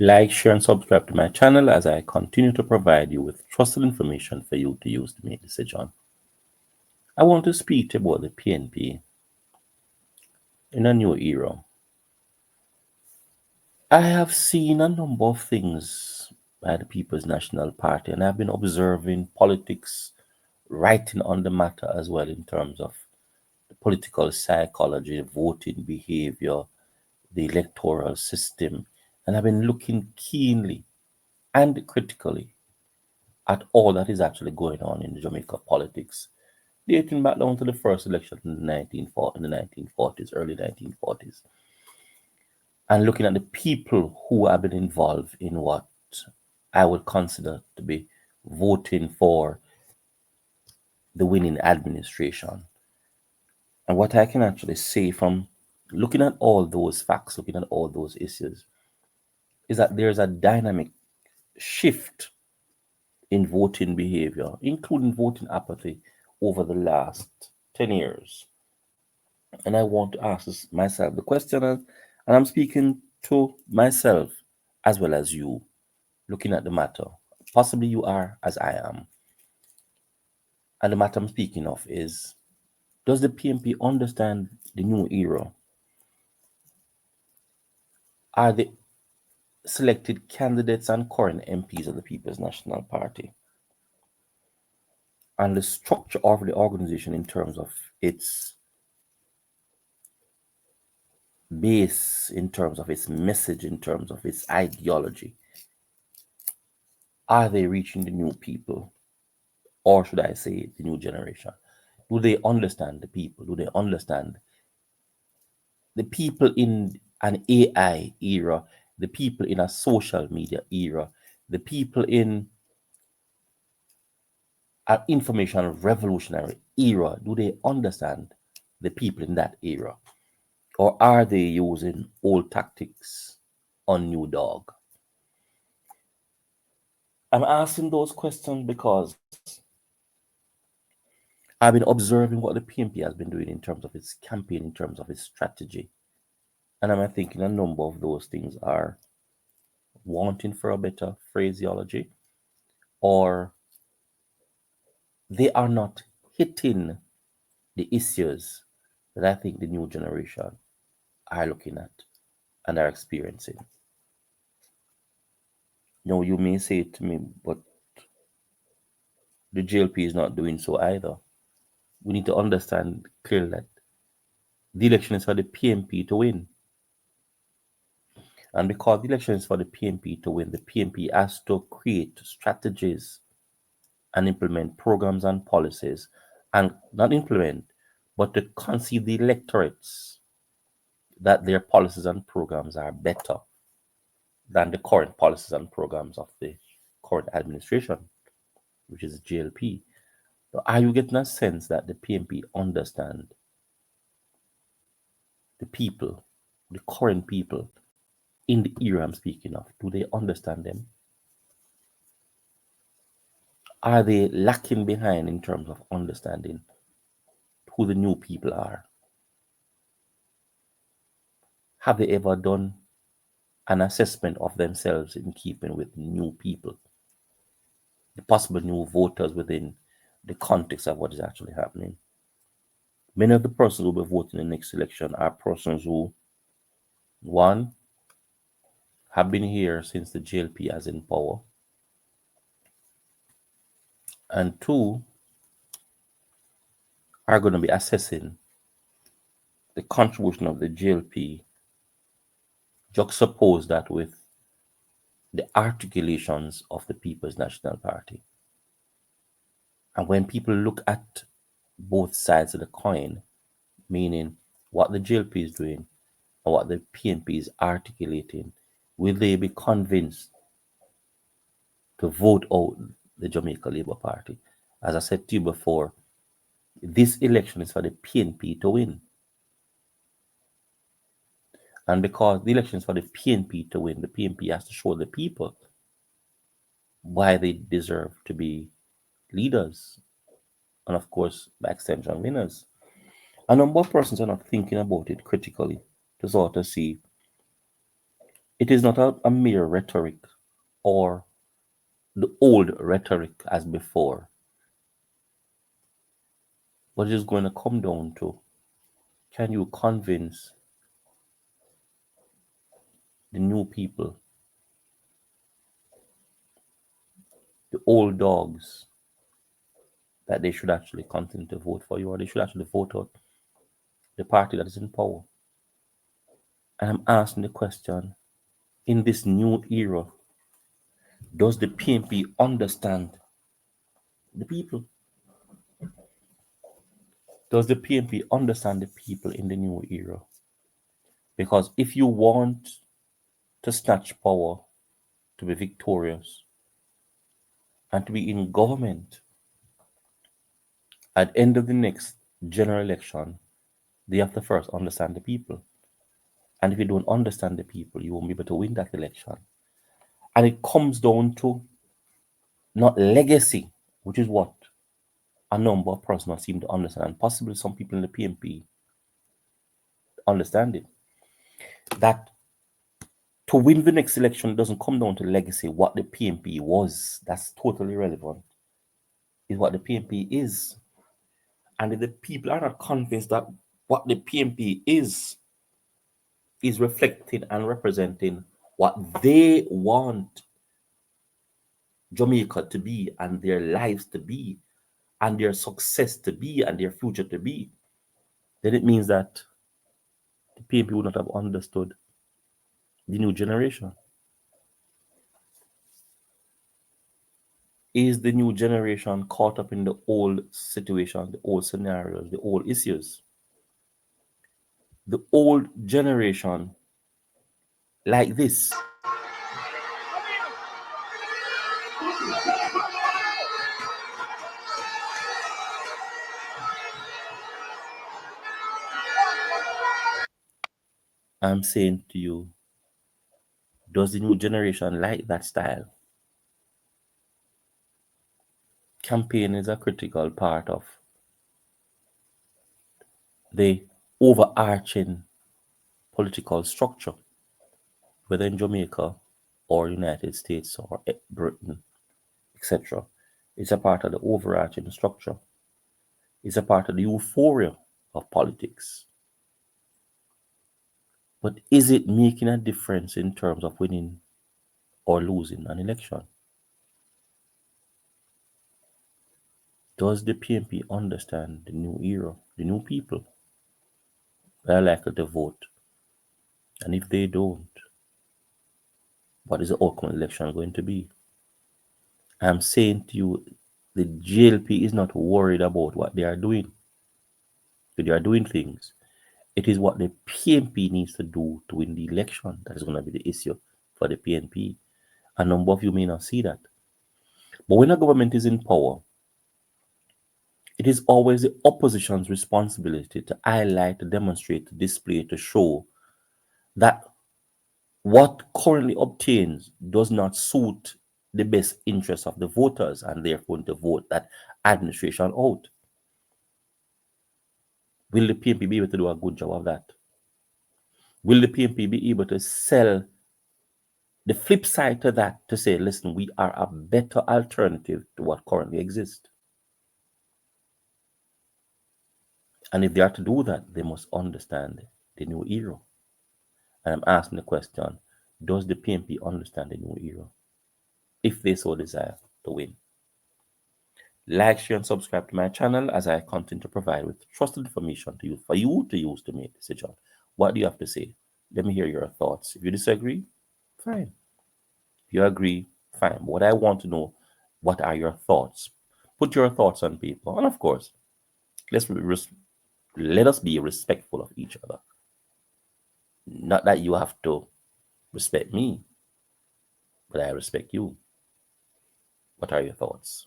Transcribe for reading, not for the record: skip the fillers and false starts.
Like, share, and subscribe to my channel as I continue to provide you with trusted information for you to use to make decisions. I want to speak about the PNP in a new era. I have seen a number of things by the People's National Party, and I've been observing politics, writing on the matter as well in terms of the political psychology, voting behavior, the electoral system, and I've been looking keenly and critically at all that is actually going on in Jamaica politics, dating back down to the first election in the 1940s, early 1940s, and looking at the people who have been involved in what I would consider to be voting for the winning administration. And what I can actually say from looking at all those facts, looking at all those issues, is that there's a dynamic shift in voting behavior, including voting apathy, over the last 10 years. And I want to ask myself the question, and I'm speaking to myself as well as you, looking at the matter. Possibly you are as I am. And the matter I'm speaking of is, does the PNP understand the new era? Are the selected candidates and current MPs of the People's National Party and the structure of the organization in terms of its base, in terms of its message, in terms of its ideology, are they reaching the new people? Or should I say the new generation? Do they understand the people? Do they understand the people in an AI era, the people in a social media era, the people in an information revolutionary era? Do they understand the people in that era? Or are they using old tactics on new dog? I'm asking those questions because I've been observing what the PNP has been doing in terms of its campaign, in terms of its strategy. And I'm thinking a number of those things are wanting for a better phraseology, or they are not hitting the issues that I think the new generation are looking at and are experiencing. You may say to me, but the GLP is not doing so either. We need to understand clearly that the election is for the PNP to win. And because the election is for the PNP to win, the PNP has to create strategies and implement programs and policies, and not implement, but to concede the electorates that their policies and programs are better than the current policies and programs of the current administration, which is GLP. So are you getting a sense that the PNP understand the people, the current people in the era I'm speaking of? Do they understand them? Are they lacking behind in terms of understanding who the new people are? Have they ever done an assessment of themselves in keeping with new people, the possible new voters within the context of what is actually happening? Many of the persons who will be voting in the next election are persons who, one, have been here since the GLP has in power, and two, are going to be assessing the contribution of the GLP, juxtapose that with the articulations of the People's National Party. And when people look at both sides of the coin, meaning what the GLP is doing and what the PNP is articulating, will they be convinced to vote out the Jamaica Labour Party? As I said to you before, this election is for the PNP to win. And because the election is for the PNP to win, the PNP has to show the people why they deserve to be leaders and, of course, by extension, winners. A number of persons are not thinking about it critically to sort of see It is not a mere rhetoric or the old rhetoric as before, but it is going to come down to, can you convince the new people, the old dogs, that they should actually continue to vote for you, or they should actually vote out the party that is in power? And I'm asking the question, in this new era, does the PNP understand the people? Does the PNP understand the people in the new era? Because if you want to snatch power, to be victorious, and to be in government at the end of the next general election, they have to first understand the people. And if you don't understand the people, you won't be able to win that election. And it comes down to not legacy, which is what a number of persons seem to understand, and possibly some people in the PNP understand it, that to win the next election doesn't come down to legacy, what the PNP was. That's totally irrelevant. Is what the PNP is. And if the people are not convinced that what the PNP is reflecting and representing what they want Jamaica to be, and their lives to be, and their success to be, and their future to be, then it means that the PNP would not have understood the new generation. Is the new generation caught up in the old situation, the old scenarios, the old issues? The old generation, like this, I'm saying to you, does the new generation like that style? Campaign is a critical part of the overarching political structure, whether in Jamaica or United States or Britain, etc. It's a part of the overarching structure. It's a part of the euphoria of politics. But is it making a difference in terms of winning or losing an election? Does the PNP understand the new era, the new people that are likely to vote? And if they don't, what is the outcome of the election going to be? I'm saying to you, the GLP is not worried about what they are doing. They are doing things. It is what the PNP needs to do to win the election that is going to be the issue for the PNP. A number of you may not see that. But when a government is in power, it is always the opposition's responsibility to highlight, to demonstrate, to display, to show that what currently obtains does not suit the best interests of the voters, and therefore to vote that administration out. Will the PNP be able to do a good job of that? Will the PNP be able to sell the flip side to that, to say, listen, we are a better alternative to what currently exists? And if they are to do that, they must understand the new era. And I'm asking the question, does the PNP understand the new era, if they so desire to win? Like, share, and subscribe to my channel as I continue to provide with trusted information to you for you to use to make decision. What do you have to say? Let me hear your thoughts. If you disagree, fine. If you agree, fine. But what I want to know, what are your thoughts? Put your thoughts on paper. And of course, let us be respectful of each other. Not that you have to respect me, but I respect you. What are your thoughts?